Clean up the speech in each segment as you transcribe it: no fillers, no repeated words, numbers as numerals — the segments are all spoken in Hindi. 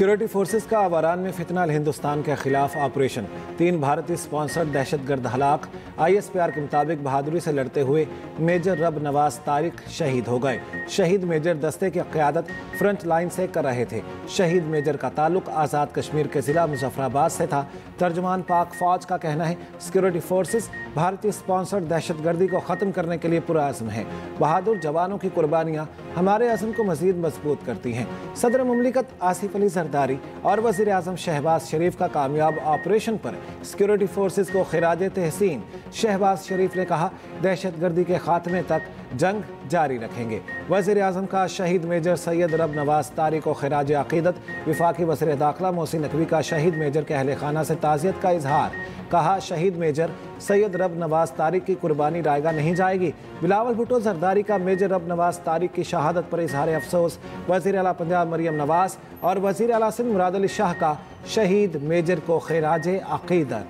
सिक्योरिटी फोर्सेस का अवारान में फितनाल हिंदुस्तान के खिलाफ ऑपरेशन। 3 भारतीय स्पॉन्सर्ड दहशतगर्द हलाक। ISPR के मुताबिक बहादुरी से लड़ते हुए मेजर रब नवाज तारिक शहीद हो गए। शहीद मेजर दस्ते की क़यादत फ्रंट लाइन से कर रहे थे। शहीद मेजर का ताल्लुक आज़ाद कश्मीर के ज़िला मुजफ्फराबाद से था। तर्जुमान पाक फ़ौज का कहना है सिक्योरिटी फोर्सेस भारतीय स्पॉन्सर्ड दहशतगर्दी को ख़त्म करने के लिए पुरअज़्म हैं। बहादुर जवानों की कुर्बानियाँ हमारे अज़्म को मज़ीद मजबूत करती हैं। सदर मुमलिकत आसिफ अली जरदारी और वज़ीर आज़म शहबाज शरीफ का कामयाब ऑपरेशन पर सिक्योरिटी फोर्सेस को खिराज तहसीन। शहबाज शरीफ ने कहा दहशतगर्दी के खात्मे तक जंग जारी रखेंगे। वज़ीर आज़म का शहीद मेजर सैयद रब नवाज तारिक को खिराज अक़ीदत। वफाकी वज़ीर दाखिला मोहसिन नकवी का शहीद मेजर के अहले खाना से ताज़ियत का इजहार। कहा शहीद मेजर सैयद रब नवाज तारिक की कुर्बानी रायगा नहीं जाएगी। बिलावल भुट्टो जरदारी का मेजर रब नवाज तारिक की शहादत पर इजहार अफसोस। वज़ीर आला पंजाब मरियम नवाज और वज़ीर आला सिंध मुराद अली शाह का शहीद मेजर को खिराज अक़ीदत।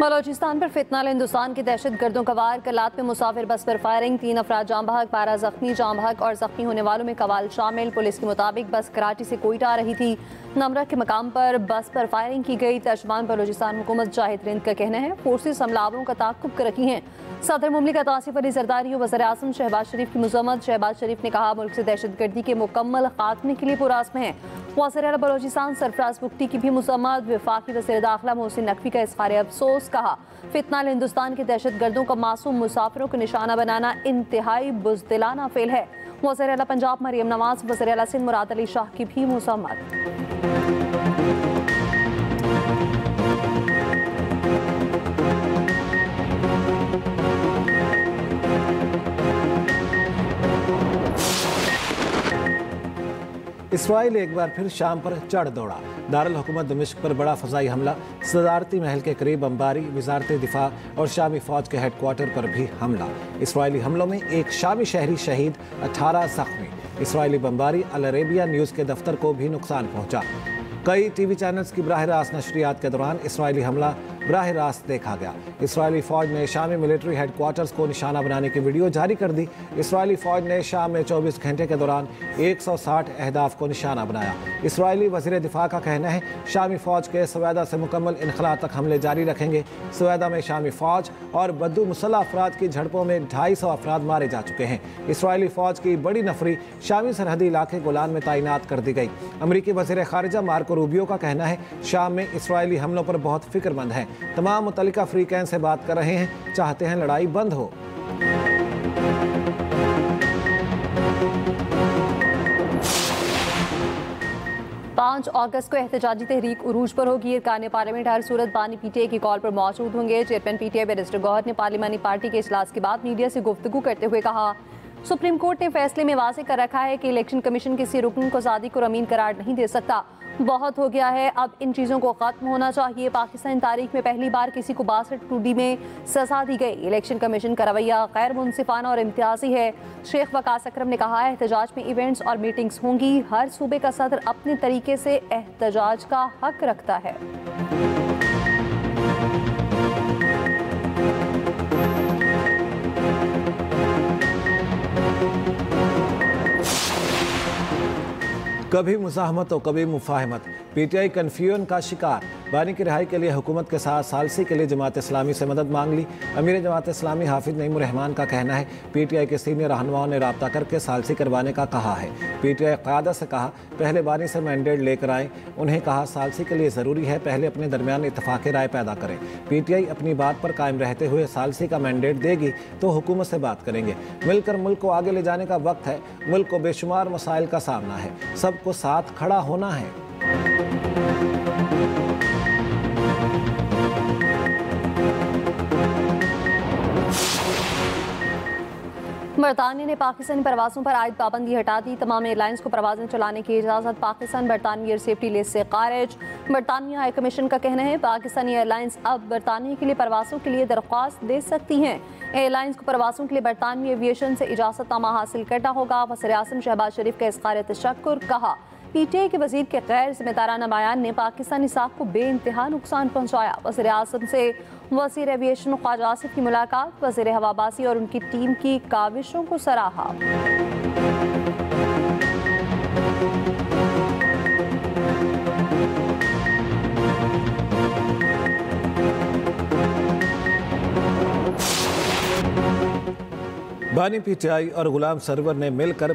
बलोचिस्तान पर फितनाल हिंदुस्तान के दहशतगर्दों का वार। कलात में मुसाफिर बस पर फायरिंग। 3 अफराद जाम बहक, 12 जख्मी। जाम बहक और जख्मी होने वालों में कवाल शामिल। पुलिस के मुताबिक बस कराची से कोयटा आ रही थी। नमरा के मकाम पर बस पर फायरिंग की गई। तर्जुमान बलोचिस्तान हुकूमत जाहिद रिंद का कहना है फोर्सेस हमलावरों का ताक़ुब कर रही हैं। सदर मुमलिकत आसिफ अली जरदारी और वज़ीर आज़म शहबाज शरीफ की मज़म्मत। शहबाज शरीफ ने कहा मुल्क से दहशतगर्दी के मुकम्मल खात्मे के लिए पुरअज़्म है। वज़ीर आला बलोचिस्तान सरफराज बुख्ती की भी मज़म्मत। वफाकी वज़ीर दाखिला मोहसिन नकवी का इज़हार अफसोस। कहा फितनाल हिंदुस्तान के दहशतगर्दों का मासूम मुसाफिरों को निशाना बनाना इंतहाई बुज़दिलाना फेल है। वज़ीर आला पंजाब मरियम नवाज, वज़ीर आला सिंध मुराद अली शाह की भी मज़म्मत। इसराइल एक बार फिर शाम पर चढ़ दौड़ा। दारुल हुकूमत दमिश्क पर बड़ा फ़ज़ाई हमला। सदारती महल के करीब बमबारी। वज़ारत दिफा और शामी फ़ौज के हेडक्वार्टर पर भी हमला। इसराइली हमलों में एक शामी शहरी शहीद, 18 ज़ख्मी। इसराइली बमबारी। अल अरेबिया न्यूज़ के दफ्तर को भी नुकसान पहुँचा। कई TV चैनल्स की बराह रास्त नशरियात के दौरान इसराइली हमला बराह रास्त देखा गया। इसराइली फ़ौज ने शामी मिलिट्री हेडक्वार्टर्स को निशाना बनाने की वीडियो जारी कर दी। इसराइली फ़ौज ने शाम में 24 घंटे के दौरान 160 अहदाफ को निशाना बनाया। इसराइली वज़ीर दिफा का कहना है शामी फ़ौज के सवैदा से मुकम्मल इनखला तक हमले जारी रखेंगे। सवैदा में शामी फ़ौज और बद्दू मुसल्लह अफराद की झड़पों में 250 अफराद मारे जा चुके हैं। इसराइली फ़ौज की बड़ी नफरी शामी सरहदी इलाके गोलान में तैनात कर दी गई। अमरीकी वज़ीर ख़ारिजा मार्को रूबियो का कहना है शाम में इसराइली हमलों पर बहुत फिक्रमंद है। तमाम मुतल्लिका अफ्रीकैन से बात कर रहे हैं, चाहते हैं लड़ाई बंद हो। पाँच अगस्त को एहतजाजी तहरीक उरूज पर होगी। अरकान पार्लियामेंट हर सूरत बानी PTI की कॉल पर मौजूद होंगे। चेयरमैन PTI बैरिस्टर गौहर ने पार्लिमानी पार्टी के इजलास के बाद मीडिया से गुफ्तगू करते हुए कहा सुप्रीम कोर्ट ने फैसले में वाज़ेह कर रखा है कि इलेक्शन कमीशन किसी रुकन को ज़ादी को अमीन करार नहीं दे सकता। बहुत हो गया है, अब इन चीज़ों को ख़त्म होना चाहिए। पाकिस्तान तारीख में पहली बार किसी को 62 टूडी में सजा दी गई। इलेक्शन कमीशन का रवैया गैर मुनसिफाना और इम्तियाजी है। शेख वकास अकरम ने कहा एहतजाज में इवेंट्स और मीटिंग्स होंगी। हर सूबे का सदर अपने तरीके से एहतजाज का हक रखता है। कभी मुज़ाहमत तो कभी मुफाहमत। PTI कन्फ्यूजन का शिकार। बानी की रिहाई के लिए हुकूमत के साथ सालसी के लिए जमात इस्लामी से मदद मांग ली। अमीर जमात इस्लामी हाफिज नईमुर रहमान का कहना है PTI के सीनियर रहनुमाओं ने रब्ता करके सालसी करवाने का कहा है। PTI क़यादत से कहा पहले बानी से मैंडेट लेकर आएँ। उन्हें कहा सालसी के लिए ज़रूरी है पहले अपने दरमियान इत्तफाक़ राय पैदा करें। PTI अपनी बात पर कायम रहते हुए सालसी का मैंडेट देगी तो हुकूमत से बात करेंगे। मिलकर मुल्क को आगे ले जाने का वक्त है। मुल्क को बेशुमार मसाइल का सामना है, सबको साथ खड़ा होना है। बरतानिया ने पाकिस्तानी परवाज़ों पर आयद पाबंदी हटा दी। तमाम एयरलाइंस को परवाज़ें चलाने की इजाज़त। पाकिस्तान बरतानिया एयर सेफ्टी लिस्ट से खारिज। बरतानिया हाई कमीशन का कहना है पाकिस्तानी एयरलाइंस अब बरतानिया के लिए परवाज़ों के लिए दरख्वास्त दे सकती हैं। एयरलाइंस को परवाज़ों के लिए बरतानिया एविएशन से इजाज़तनामा हासिल करना होगा। वज़ीर आज़म शहबाज शरीफ का इज़हार तशक्कुर। कहा PTI के वज़ीर के गैर जिम्मेदाराना बयान ने पाकिस्तानी साख को बेइंतहा नुकसान पहुँचाया। वज़ीर आज़म से वज़ीर एविएशन ख्वाजा आसिफ की मुलाकात। वज़ीर हवाबाजी और उनकी टीम की काविशों को सराहा। बानी पीटीआई और गुलाम सरवर ने मिलकर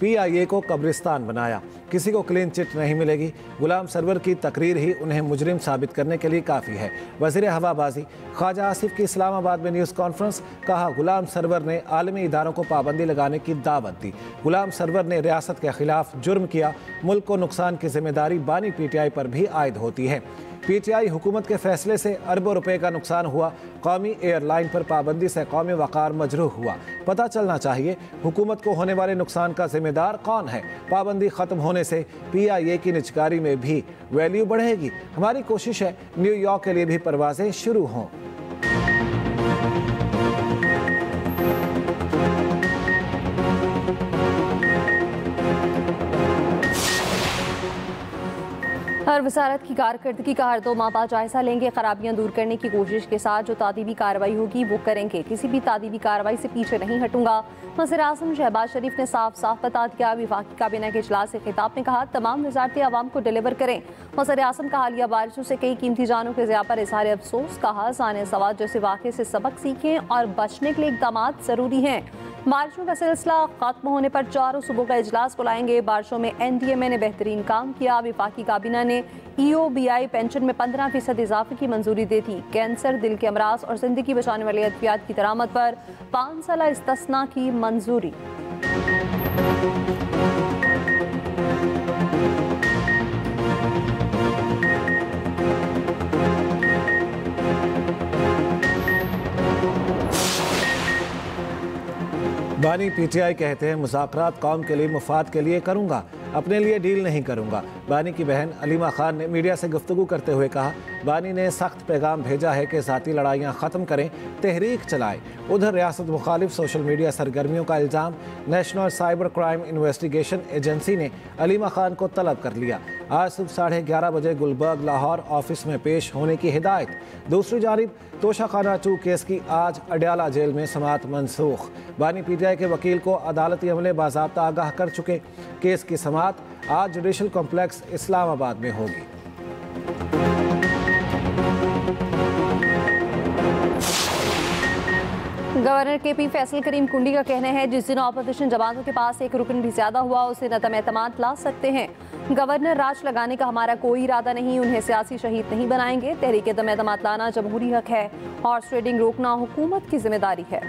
पीआईए को कब्रिस्तान बनाया। किसी को क्लीन चिट नहीं मिलेगी। गुलाम सरवर की तकरीर ही उन्हें मुजरिम साबित करने के लिए काफ़ी है। वज़ीर हवाबाजी ख्वाजा आसिफ की इस्लामाबाद में न्यूज़ कॉन्फ्रेंस। कहा, गुलाम सरवर ने आलमी इदारों को पाबंदी लगाने की दावत दी। गुलाम सरवर ने रियासत के खिलाफ जुर्म किया। मुल्क को नुकसान की जिम्मेदारी बानी पीटीआई पर भी आयद होती है। पीटीआई हुकूमत के फैसले से अरबों रुपए का नुकसान हुआ। कौमी एयरलाइन पर पाबंदी से कौमी वक़ार मजरूह हुआ। पता चलना चाहिए हुकूमत को होने वाले नुकसान का जिम्मेदार कौन है। पाबंदी ख़त्म होने से पीआईए की निजकारी में भी वैल्यू बढ़ेगी। हमारी कोशिश है न्यूयॉर्क के लिए भी परवाजें शुरू हों। हर वजारत की कारकर्दगी का हर 2 माह बाद जायजा लेंगे। खराबियां दूर करने की कोशिश के साथ जो तादीबी कार्रवाई होगी वो करेंगे। किसी भी तादीबी कार्रवाई से पीछे नहीं हटूंगा। वज़ीर आज़म शहबाज शरीफ ने साफ साफ बता दिया। वफाकी काबीना के इजलास से खिताब में कहा, तमाम वजारतें आवाम को डिलीवर करें। वज़ीर आज़म का हालिया बारिशों से कई कीमती जानों के ज़िया पर इज़हार अफसोस। कहा, ज़ाने सवाद जैसे वाक़े से सबक सीखें और बचने के लिए इक़दाम ज़रूरी हैं। बारिशों का सिलसिला खत्म होने पर 4 सूबों का इजलास बुलाएंगे। बारिशों में एनडीएमए ने बेहतरीन काम किया। वफाकी काबीना ने ईओबीआई पेंशन में 15% इजाफे की मंजूरी दी थी। कैंसर, दिल के अमराज और जिंदगी बचाने वाली अद्वियात की दरामद पर 5 साल इस्तिस्ना की मंजूरी। बानी पीटीआई कहते हैं, मुज़ाकरात कौम के लिए मुफाद के लिए करूंगा, अपने लिए डील नहीं करूंगा। बानी की बहन अलीमा खान ने मीडिया से गुफ्तगू करते हुए कहा, बानी ने सख्त पैगाम भेजा है कि ज़ाती लड़ाइयाँ ख़त्म करें, तहरीक चलाएं। उधर रियासत मुखालिफ सोशल मीडिया सरगर्मियों का इल्ज़ाम। National cyber crime investigation agency ने अलीमा खान को तलब कर लिया। आज सुबह 11:30 बजे गुलबर्ग लाहौर ऑफिस में पेश होने की हिदायत। दूसरी जानिब तोशाखाना 2 केस की आज अडयाला जेल में समाअत मनसूख। बानी पीटीआई के वकील को अदालती अमले बाज़ाब्ता आगाह कर चुके। केस की समाअत आज जुडिशल कॉम्प्लेक्स इस्लामाबाद में होगी। गवर्नर केपी फैसल करीम कुंडी का कहना है, जिस दिन अपोजिशन जमातों के पास एक रुकन भी ज्यादा हुआ उसे नतम एतमाद ला सकते हैं। गवर्नर राज लगाने का हमारा कोई इरादा नहीं, उन्हें सियासी शहीद नहीं बनाएंगे। तहरीक दम एतमाद लाना जमहूरी हक है, हॉर्स ट्रेडिंग रोकना हुकूमत की जिम्मेदारी है।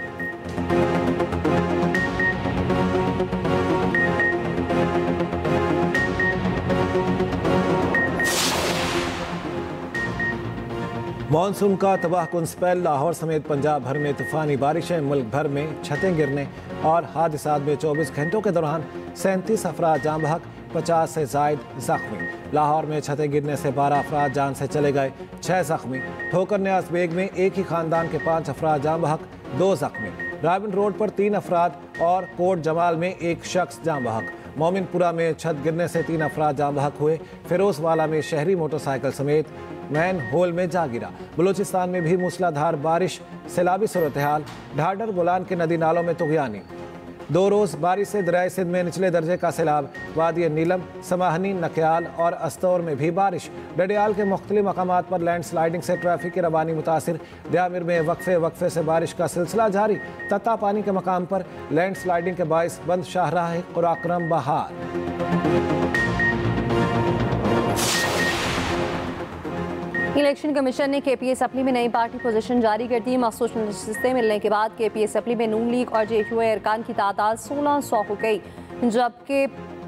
मानसून का तबाहकुन स्पेल। लाहौर समेत पंजाब भर में तूफानी बारिशें। मुल्क भर में छतें गिरने और हादसात में 24 घंटों के दौरान 37 अफराद जाँ बहक, 50 से जायद जख्मी। लाहौर में छतें गिरने से 12 अफराद जान से चले गए, 6 जख्मी। ठोकर न्याज बेग में एक ही खानदान के 5 अफराद जाँ बहक, 2 जख्मी। राबिन रोड पर 3 अफराद और कोट जमाल में 1 शख्स जाँ बहक। मोमिनपुरा में छत गिरने से 3 अफराद जाँ बहक हुए। फिरोजवाला में शहरी मोटरसाइकिल समेत मैन होल में जा गिरा। बलूचिस्तान में भी मूसलाधार बारिश, सैलाबी सूरत हाल। ढाडर बोलान के नदी नालों में तुगयानी। 2 रोज़ बारिश से दरियाए सिंध में निचले दर्जे का सैलाब। वादी नीलम, समाहनी, नकयाल और अस्तौर में भी बारिश। डडियाल के मुख्तलिफ मकामात पर लैंड स्लाइडिंग से ट्रैफिक की रवानी मुतासिर। दयामिर में वक्फे से बारिश का सिलसिला जारी। तत्ता पानी के मकाम पर लैंड स्लाइडिंग के बाइस बंद शाहराह कुराक्रम बहाल। इलेक्शन कमीशन ने केपीए असम्बली में नई पार्टी पोजीशन जारी कर दी। मखसूस नशिस्तें मिलने के बाद केपीए असम्बली में नून लीग और जेयूए अरकान की तादाद 1600 हो गई, जबकि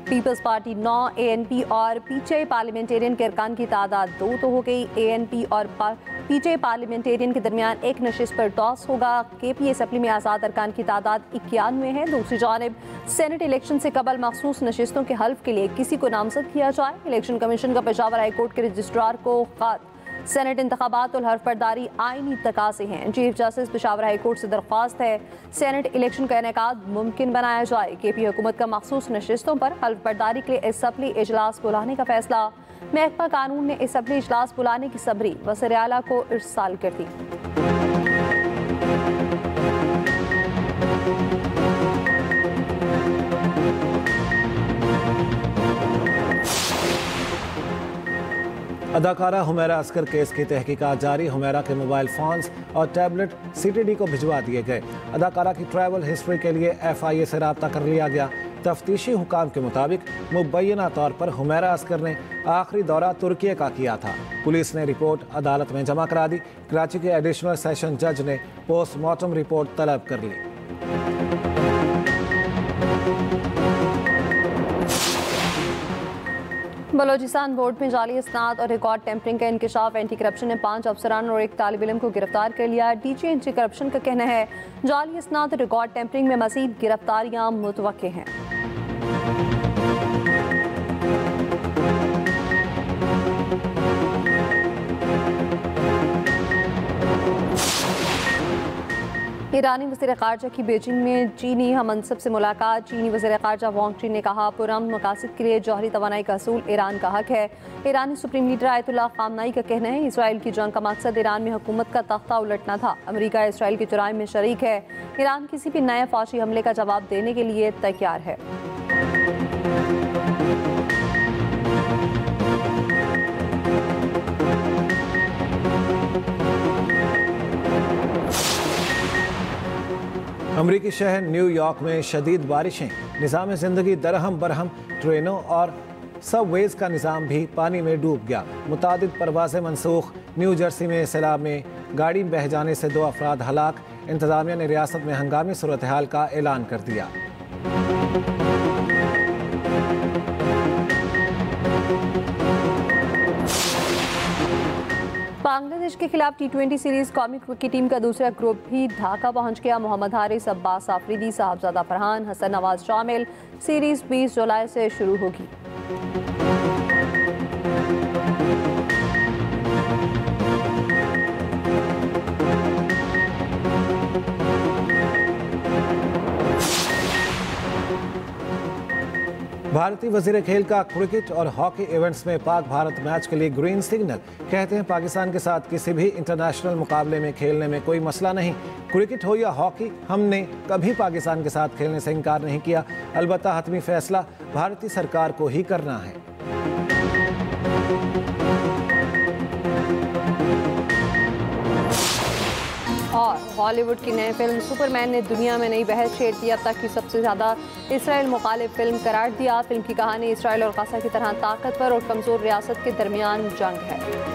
पीपल्स पार्टी 9, एएनपी और पीटीआई पार्लियामेंटेरियन के अरकान की तादाद 2 तो हो गई। एएनपी और पीटीआई पार्लियामेंटेरियन के दरमियान एक नशिस्त पर टॉस होगा। केपीए असम्बली में आज़ाद अरकान की तादाद 91 है। दूसरी जानिब सेनेट इलेक्शन से कबल मखसूस नशिस्तों के हल्फ के लिए किसी को नामजद किया जाए। इलेक्शन कमीशन का पेशावर हाईकोर्ट के रजिस्ट्रार को खत। सेनेट इंतखाबात और हल्फ बर्दारी आईनी तकाज़े हैं। चीफ जस्टिस पेशावर हाईकोर्ट से दरख्वास्त है सेनेट इलेक्शन का इनेकाद मुमकिन बनाया जाए। केपी हुकूमत का मखसूस नशिस्तों पर हल्फ बर्दारी के लिए असम्बली इजलास बुलाने का फैसला। महकमा कानून ने असम्बली इजलास बुलाने की सबरी वज़ीर आला को इरसाल कर दी। अदाकारा हुमैरा असगर केस की तहकीकात जारी। हुमैरा के मोबाइल फ़ोन्स और टैबलेट CTD को भिजवा दिए गए। अदाकारा की ट्रैवल हिस्ट्री के लिए FIA से रब्ता कर लिया गया। तफ्तीशी हुकाम के मुताबिक मुबैना तौर पर हुमैरा असगर ने आखिरी दौरा तुर्की का किया था। पुलिस ने रिपोर्ट अदालत में जमा करा दी। कराची के एडिशनल सेशन जज ने पोस्टमार्टम रिपोर्ट तलब कर ली। बलोचिस्तान बोर्ड में जाली इसनाद और रिकॉर्ड टेम्परिंग का इंकशाफ। एंटी करप्शन ने 5 अफसरान और 1 तालिब इल्म को गिरफ्तार कर लिया। DG एंटी करप्शन का कहना है जाली इसनाद और रिकॉर्ड टेम्परिंग में मजीद गिरफ्तारियां मुतवक्के हैं। ईरानी वज़ीर ख़ारजा की बीजिंग में चीनी हममनसब से मुलाकात। चीनी वज़ीर ख़ारजा वांग ची ने कहा पुरअमन मकासद के लिए जौहरी तवानाई का असूल ईरान का हक है। ईरानी सुप्रीम लीडर आयतुल्लाह ख़ामनाई का कहना है इसराइल की जंग का मकसद ईरान में हुकूमत का तख्ता उलटना था। अमरीका इसराइल के जुराइम में शरीक है। ईरान किसी भी नए फौजी हमले का जवाब देने के लिए तैयार है। अमरीकी शहर न्यूयॉर्क में शदीद बारिशें, निज़ाम ज़िंदगी दरहम बरहम। ट्रेनों और सबवेज का निज़ाम भी पानी में डूब गया। मुतादिद परवाज़ें मनसूख। न्यू जर्सी में सैलाब में गाड़ी बह जाने से 2 अफराद हलाक। इंतज़ामिया ने रियासत में हंगामी सूरत हाल का ऐलान कर दिया। बांग्लादेश के खिलाफ T20 सीरीज कौमी क्रिकेट टीम का दूसरा ग्रुप भी ढाका पहुंच गया। मोहम्मद हारिस, अब्बास आफरीदी, साहबजादा फरहान, हसन नवाज शामिल। सीरीज 20 जुलाई से शुरू होगी। भारतीय वजीर खेल का क्रिकेट और हॉकी इवेंट्स में पाक भारत मैच के लिए ग्रीन सिग्नल। कहते हैं पाकिस्तान के साथ किसी भी इंटरनेशनल मुकाबले में खेलने में कोई मसला नहीं। क्रिकेट हो या हॉकी, हमने कभी पाकिस्तान के साथ खेलने से इनकार नहीं किया। अलबत्ता हतमी फैसला भारतीय सरकार को ही करना है। और हॉलीवुड की नई फिल्म सुपरमैन ने दुनिया में नई बहस छेड़ दी। अब तक की सबसे ज़्यादा इसराइल मुखालिफ फिल्म करार दिया। फिल्म की कहानी इसराइल और गाज़ा की तरह ताकतवर और कमज़ोर रियासत के दरमियान जंग है।